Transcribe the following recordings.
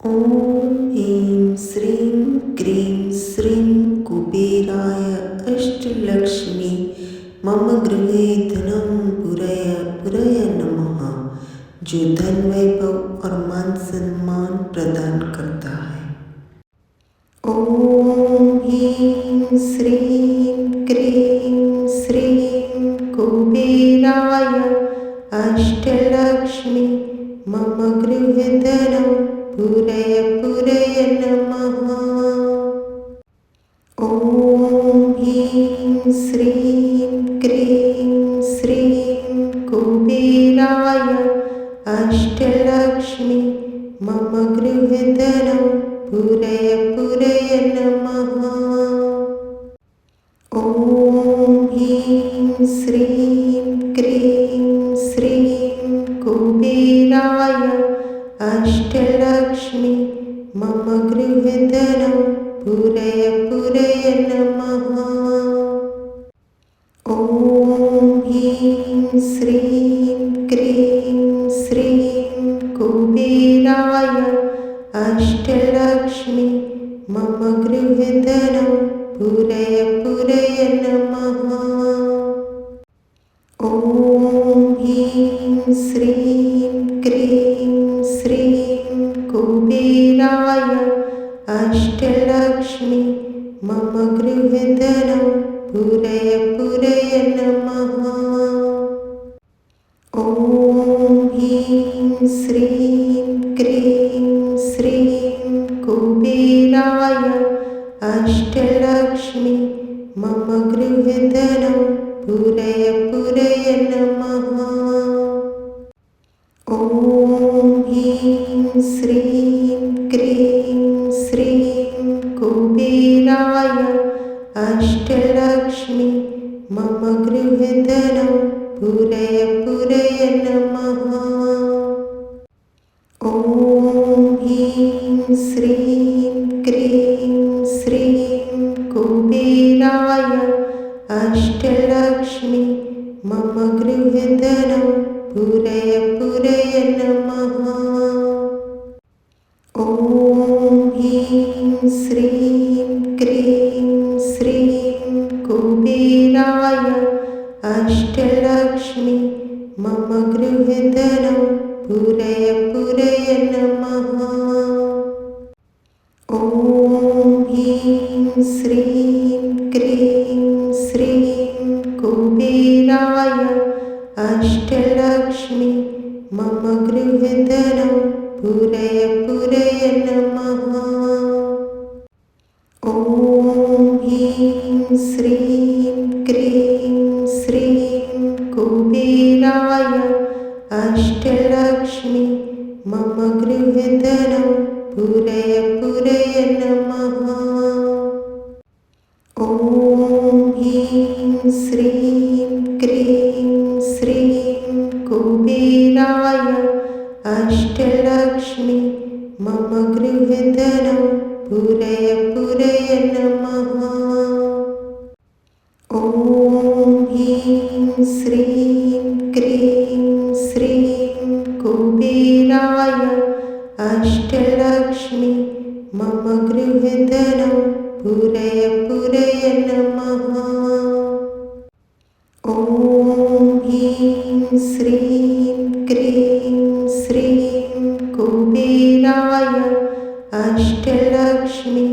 ॐ ऐं श्रीं क्रीं श्रीं कुबेराय अष्टलक्ष्मी मम गृहे धनं पुरय नमः। जो धन वैभव और मान सम्मान प्रदान करता है। ॐ ऐं श्रीं क्रीं श्रीं कुबेराय अष्टलक्ष्मी मम गृहे धनं पुरय नमः। ॐ ऐं श्रीं क्रीं श्रीं कुबेराय अष्टलक्ष्मी मम गृहे धनं पुरय नमः। ॐ ऐं श्रीं क्रीं श्रीं कुबेराय अष्टलक्ष्मी मम गृहे धनं पुरय नमः। ॐ ऐं श्रीं क्रीं श्रीं कुबेराय अष्टलक्ष्मी मम गृहे धनं पुरय नमः। ॐ ऐं श्रीं क्रीं श्रीं कुबेराय अष्टलक्ष्मी मम गृहे धनं पुरय नमः। ॐ ऐं श्रीं क्रीं श्रीं कुबेराय अष्टलक्ष्मी मम गृहे धनं पुरय नमः। ॐ ऐं श्रीं क्रीं श्रीं कुबेराय अष्टलक्ष्मी मम गृहे धनं पुरय नमः। ॐ ऐं श्रीं क्रीं श्रीं कुबेराय अष्टलक्ष्मी मम गृहे धनं पुरय नमः। ॐ ऐं श्रीं क्रीं श्रीं कुबेराय अष्टलक्ष्मी मम गृहे धनं पुरय नमः। ॐ ऐं श्रीं क्रीं श्रीं कुबेराय अष्टलक्ष्मी मम गृहे धनं पुरय नमः। ॐ ऐं श्रीं क्रीं श्रीं कुबेराय अष्टलक्ष्मी मम गृहे धनं पुरय नमः। ॐ ऐं श्रीं क्रीं श्रीं कुबेराय अष्टलक्ष्मी मम गृहे धनं पुरय नमः। ॐ ऐं श्रीं क्रीं श्रीं कुबेराय अष्टलक्ष्मी मम गृहे धनं पुरय नमः। ॐ ऐं श्रीं क्रीं श्रीं कुबेराय अष्टलक्ष्मी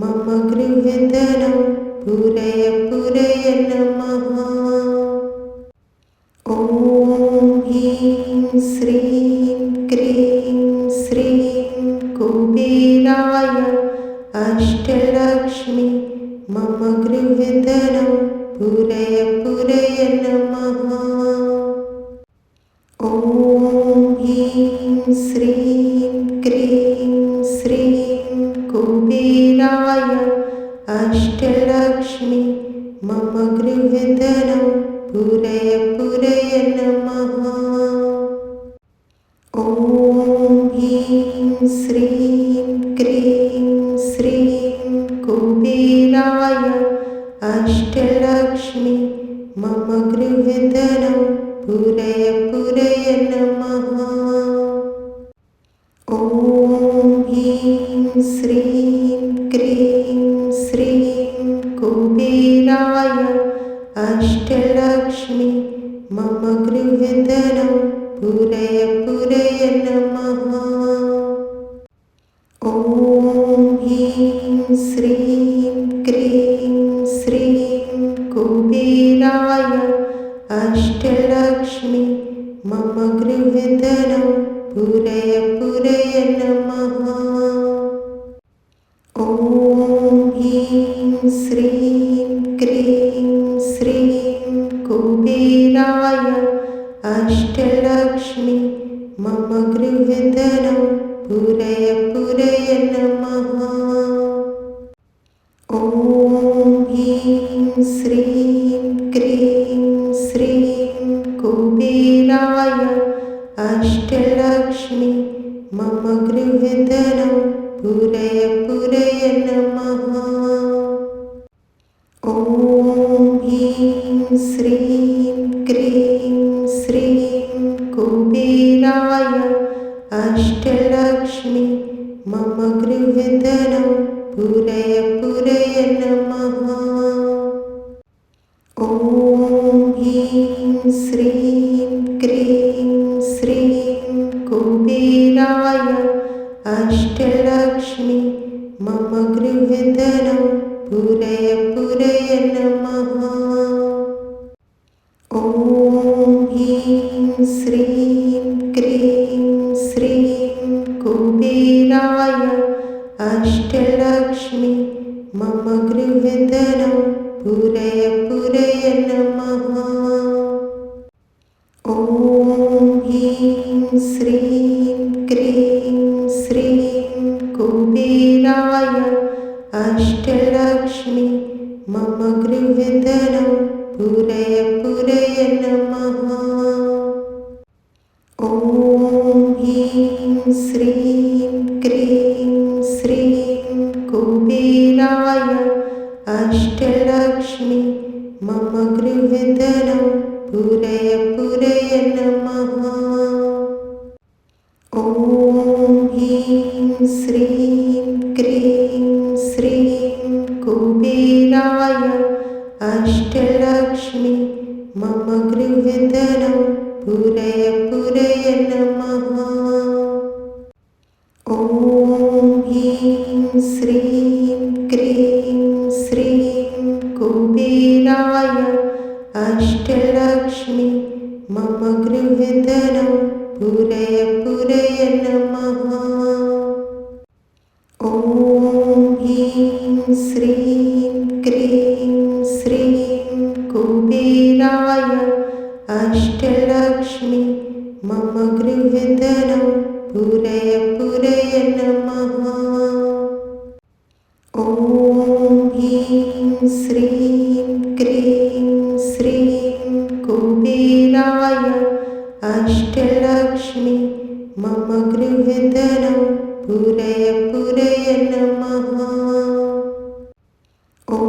मम गृहे धनं पुरय नमः। ॐ ऐं श्रीं क्रीं श्रीं कुबेराय अष्टलक्ष्मी मम गृहे धनं पुरय नमः। ॐ ऐं श्रीं क्रीं श्रीं कुबेराय अष्टलक्ष्मी मम गृहे धनं पुरय नमः। ॐ ऐं श्रीं क्रीं श्रीं कुबेराय अष्टलक्ष्मी मम गृहे धनं पुरय नमः। ॐ श्रीं क्रीं श्रीं कुबेराय अष्टलक्ष्मी मम गृहधनं पूरय पूरय नमः। ॐ ह्रीं श्रीं क्रीं श्रीं कुबेराय अष्टलक्ष्मी मम गृहधनं पूरय पूरय नमः। ॐ ह्रीं श्रीं क्रीं श्रीं कुबेराय अष्टलक्ष्मी मम गृहधनं पूरय पूरय नमः। ॐ ह्रीं श्रीं क्रीं श्रीं कुबेराय अष्टलक्ष्मी मम गृहधनं पूरय पूरय नमः। ॐ ह्रीं श्रीं क्रीं श्रीं कुबेराय अष्टलक्ष्मी मम गृहधनं पूरय पूरय नमः। ॐ ह्रीं श्रीं क्रीं श्रीं कुबेराय अष्टलक्ष्मी मम गृहधनं पूरय पूरय नमः। ॐ ह्रीं श्रीं क्रीं श्रीं कुबेराय अष्टलक्ष्मी मम गृहधनं पूरय पूरय नमः। ॐ ह्रीं श्रीं क्रीं श्रीं कुबेराय अष्टलक्ष्मी मम गृहधनं पूरय पूरय नमः। ॐ ह्रीं श्रीं क्रीं श्रीं कुबेराय अष्टलक्ष्मी मम गृहधनं पूरय पूरय नमः। ॐ ह्रीं श्रीं क्रीं श्रीं कुबेराय अष्टलक्ष्मी मम गृहधनं पूरय पूरय नमः। ॐ ह्रीं श्रीं क्रीं श्रीं कुबेराय अष्टलक्ष्मी मम गृहधनं पूरय पूरय नमः। ॐ ह्रीं श्रीं क्रीं श्रीं कुबेराय अष्टलक्ष्मी मम गृहधनं पूरय पूरय नमः। ॐ ह्रीं श्रीं क्रीं श्रीं कुबेराय अष्टलक्ष्मी मम गृहधनं पूरय पूरय नमः। ॐ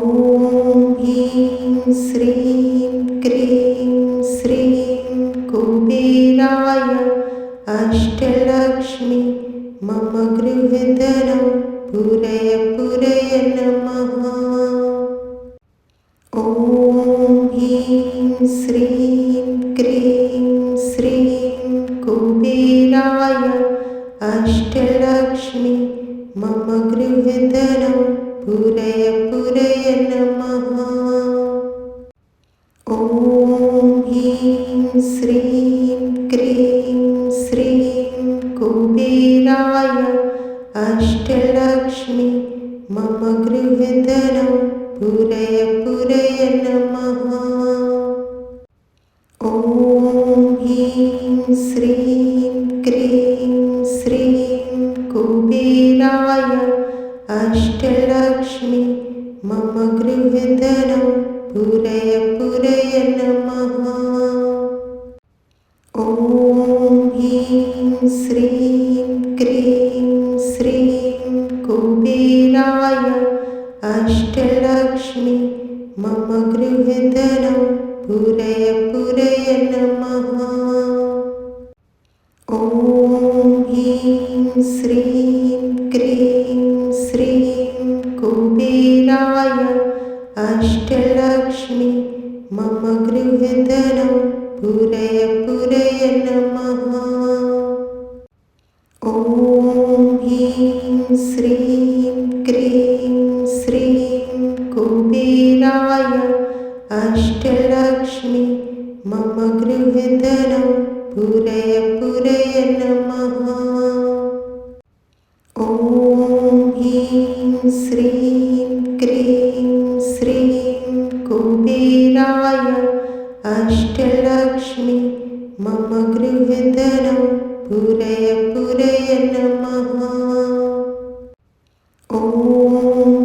ह्रीं श्रीं क्रीं श्रीं कुबेराय अष्टलक्ष्मी मम गृहधनं पूरय पूरय नमः। ॐ ह्रीं श्रीं क्रीं श्रीं कुबेराय अष्टलक्ष्मी मम गृहधनं पूरय पूरय नमः। ॐ ह्रीं श्रीं क्रीं श्रीं कुबेराय अष्टलक्ष्मी मम गृहधनं पूरय पूरय नमः। ॐ ह्रीं श्रीं क्रीं श्रीं कुबेराय अष्टलक्ष्मी मम गृहधनं पूरय पूरय नमः। ॐ ह्रीं श्रीं क्रीं श्रीं कुबेराय अष्टलक्ष्मी मम गृहधनं पूरय पूरय नमः। ॐ ह्रीं श्रीं क्रीं श्रीं कुबेराय अष्टलक्ष्मी मम गृहधनं पूरय पूरय नमः। ॐ ह्रीं श्रीं क्रीं श्रीं कुबेराय अष्टलक्ष्मी मम गृहधनं पूरय पूरय नमः। ॐ ह्रीं श्रीं क्रीं श्रीं कुबेराय अष्टलक्ष्मी मम गृहधनं पूरय पूरय नमः। ॐ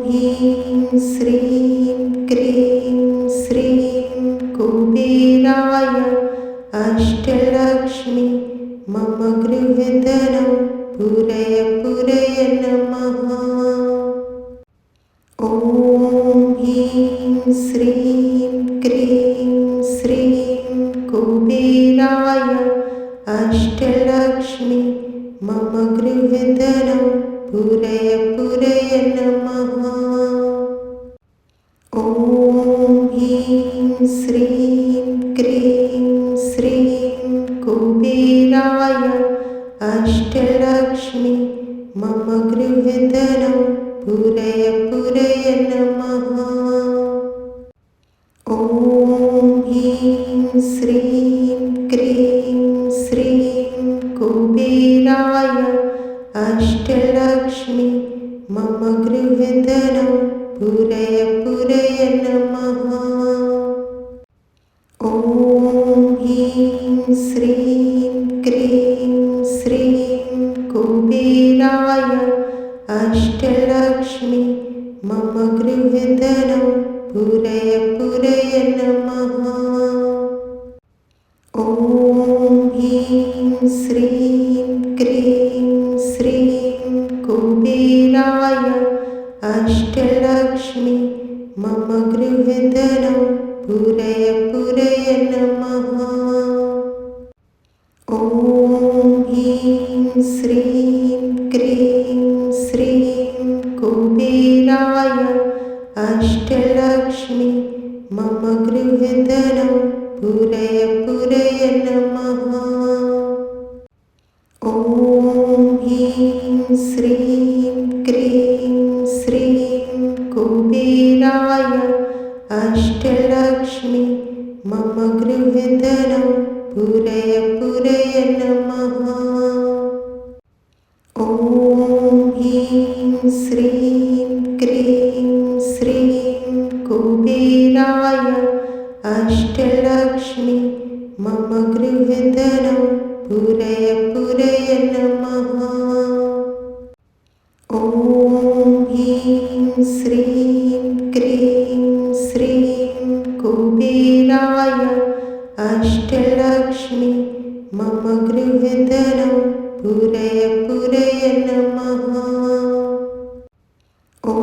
ह्रीं श्रीं क्रीं श्रीं कुबेराय अष्टलक्ष्मी मम गृहधनं पूरय पूरय नमः। ॐ ह्रीं श्रीं क्रीं श्रीं कुबेराय अष्टलक्ष्मी मम गृहधनं पूरय पूरय नमः। ॐ ह्रीं श्रीं क्रीं श्रीं कुबेराय अष्टलक्ष्मी मम गृहधनं पूरय पूरय नमः। ॐ ह्रीं श्रीं क्रीं श्रीं कुबेराय अष्टलक्ष्मी मम गृहधनं पूरय पूरय नमः। ॐ ह्रीं श्रीं क्रीं श्रीं कुबेराय अष्टलक्ष्मी मम गृहधनं पूरय पूरय नमः। ॐ ह्रीं श्रीं क्रीं श्रीं कुबेराय अष्टलक्ष्मी मम गृहधनं पूरय पूरय नमः। ॐ ह्रीं श्रीं क्रीं श्रीं कुबेराय अष्टलक्ष्मी मम गृहधनं पूरय पूरय नमः। ॐ ह्रीं श्रीं क्रीं श्रीं कुबेराय अष्टलक्ष्मी मम गृहधनं पूरय पूरय नमः। ॐ ह्रीं श्रीं क्रीं श्रीं कुबेराय अष्टलक्ष्मी मम गृहधनं पूरय पूरय नमः। ॐ ह्रीं श्रीं क्रीं श्रीं कुबेराय अष्टलक्ष्मी मम गृहधनं पूरय पूरय नमः। ॐ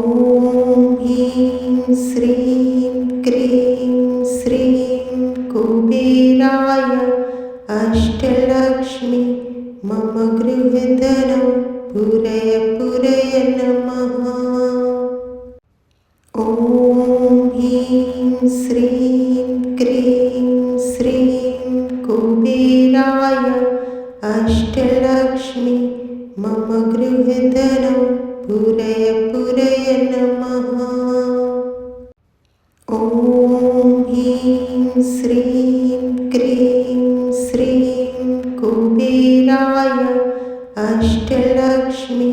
ह्रीं श्रीं क्रीं श्रीं कुबेराय अष्टलक्ष्मी मम गृहधनं पूरय पूरय नमः। ॐ ह्रीं श्रीं क्रीं श्रीं कुबेराय अष्टलक्ष्मी मम गृहधनं पूरय पूरय नमः। ॐ ह्रीं श्रीं क्रीं श्रीं कुबेराय अष्टलक्ष्मी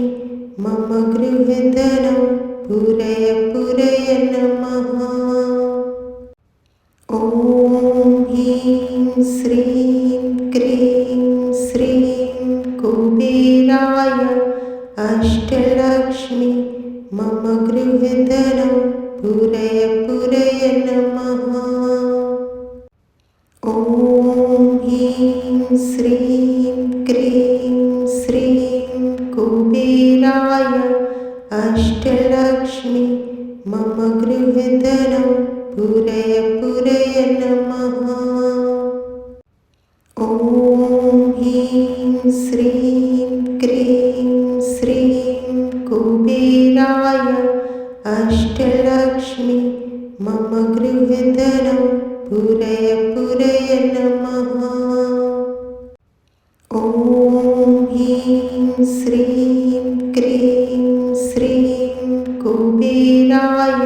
मम गृहधनं पूरय पूरय नमः। ॐ ह्रीं श्रीं क्रीं श्रीं कुबेराय अष्टलक्ष्मी मम गृहधनं पूरय पूरय नमः। ॐ ह्रीं श्रीं क्रीं श्रीं कुबेराय अष्टलक्ष्मी मम गृहधनं पूरय पूरय नमः। ॐ ह्रीं श्रीं क्रीं कुबेराय अष्टलक्ष्मी मम गृहे धनं पूरय पूरय नमः। ॐ ह्रीं श्रीं क्रीं श्रीं कुबेराय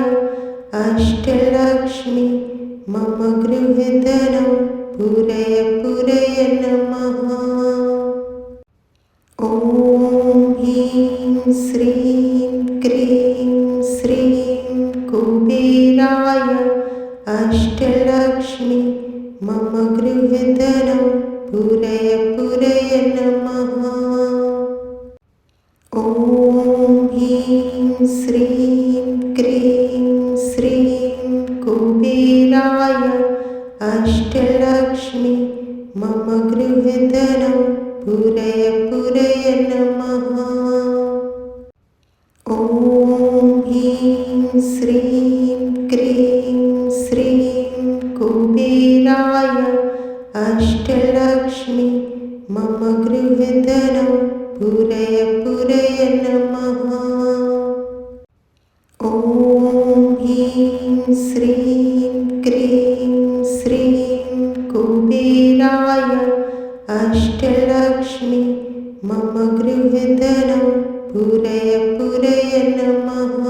अष्टलक्ष्मी मम गृहे धनं पूरय पूरय नमः। ॐ ह्रीं श्रीं क्रीं श्रीं कुबेराय अष्टलक्ष्मी मम गृहे धनं पूरय पूरय नमः। ॐ ह्रीं श्रीं क्रीं श्रीं कुबेराय अष्टलक्ष्मी मम गृहे धनं पूरय पूरय नमः। ॐ ह्रीं श्रीं क्रीं श्रीं कुबेराय अष्टलक्ष्मी मम गृहे धनं पूरय पूरय नमः। ॐ ह्रीं श्रीं क्रीं श्रीं कुबेराय अष्टलक्ष्मी मम गृहे धनं पूरय पूरय नमः।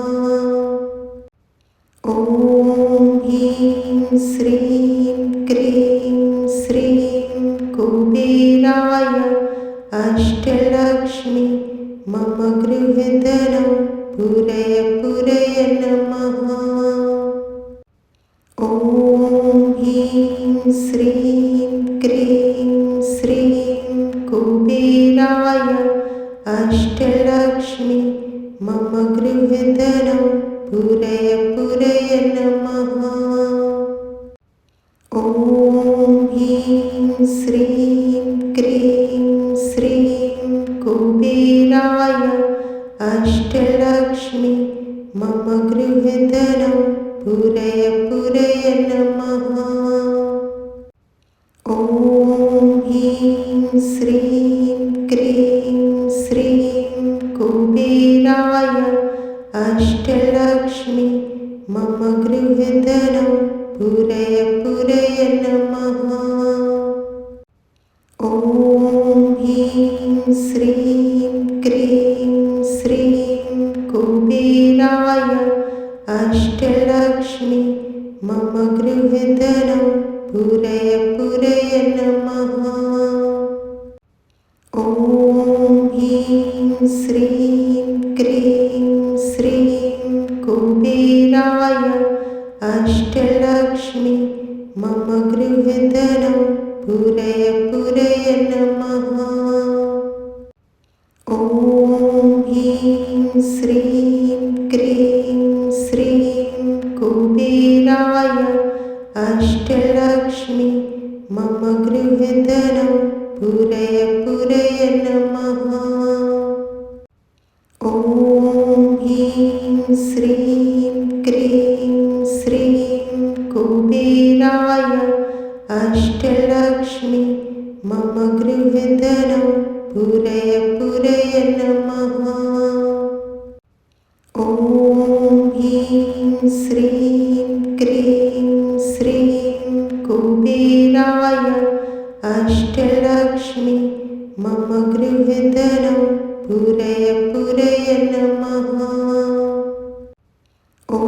ॐ ह्रीं श्रीं क्रीं श्रीं कुबेराय अष्टलक्ष्मी मम गृहे धनं पूरय पूरय नमः। ॐ ह्रीं श्रीं क्रीं श्रीं कुबेराय अष्टलक्ष्मी मम गृहे धनं पूरय पूरय नमः। ॐ ह्रीं श्रीं क्रीं श्रीं कुबेराय अष्टलक्ष्मी मम गृहे धनं पूरय पूरय नमः। ॐ ह्रीं श्रीं क्रीं श्रीं कुबेराय अष्टलक्ष्मी मम गृहे धनं पूरय पूरय नमः। ॐ ह्रीं श्रीं क्रीं श्रीं कुबेराय अष्टलक्ष्मी मम गृहे धनं पूरय पूरय नमः। ॐ ह्रीं श्रीं क्रीं श्रीं कुबेराय अष्टलक्ष्मी मम गृहे धनं पूरय पूरय नमः। ॐ ह्रीं श्रीं क्रीं श्रीं कुबेराय अष्टलक्ष्मी मम गृहे धनं पूरय पूरय नमः। ॐ ह्रीं श्रीं क्रीं श्रीं कुबेराय अष्टलक्ष्मी मम गृहे धनं पूरय पूरय नमः। ॐ ह्रीं श्रीं क्रीं श्रीं कुबेराय अष्टलक्ष्मी मम गृहे धनं पूरय पूरय नमः। ॐ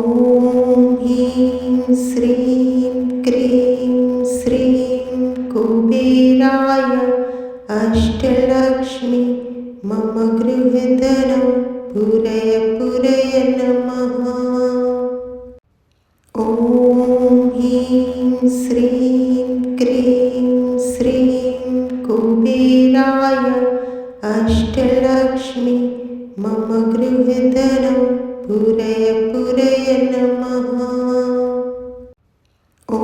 ह्रीं श्रीं क्रीं श्रीं कुबेराय अष्टलक्ष्मी मम गृहे धनं पूरय पूरय नमः। ॐ ह्रीं श्रीं क्रीं श्रीं कुबेराय अष्टलक्ष्मी मम गृहे धनं पूरय पूरय नमः। ॐ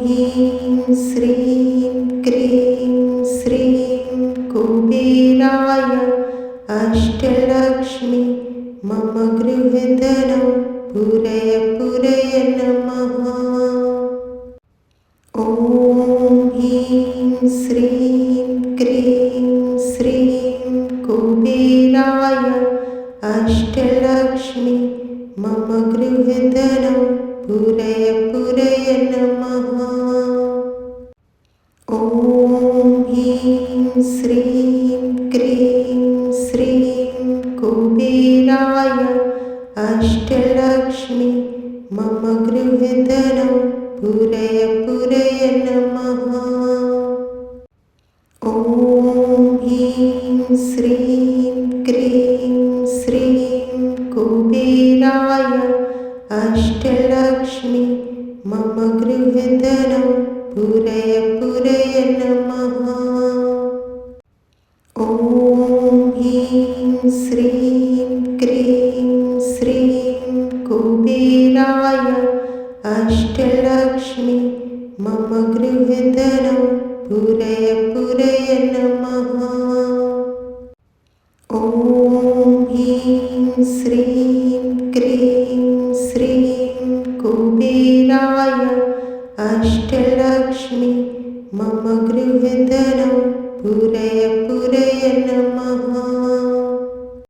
ह्रीं श्रीं क्रीं श्रीं कुबेराय अष्टलक्ष्मी मम गृहे धनं पूरय पूरय नमः। ॐ ह्रीं श्रीं क्रीं श्रीं कुबेराय अष्टलक्ष्मी मम गृहधनं पूरय पूरय नमः। ॐ ह्रीं श्रीं क्रीं श्रीं कुबेराय अष्टलक्ष्मी मम गृहधनं पूरय पूरय नमः। ॐ ह्रीं श्रीं क्रीं श्रीं कुबेराय अष्टलक्ष्मी मम गृहधनं पूरय पूरय नमः। ॐ ह्रीं श्रीं क्रीं श्रीं कुबेराय अष्टलक्ष्मी मम गृहधनं पूरय पूरय नमः। ॐ ह्रीं श्रीं क्रीं श्रीं कुबेराय अष्टलक्ष्मी मम गृहधनं पूरय पूरय नमः।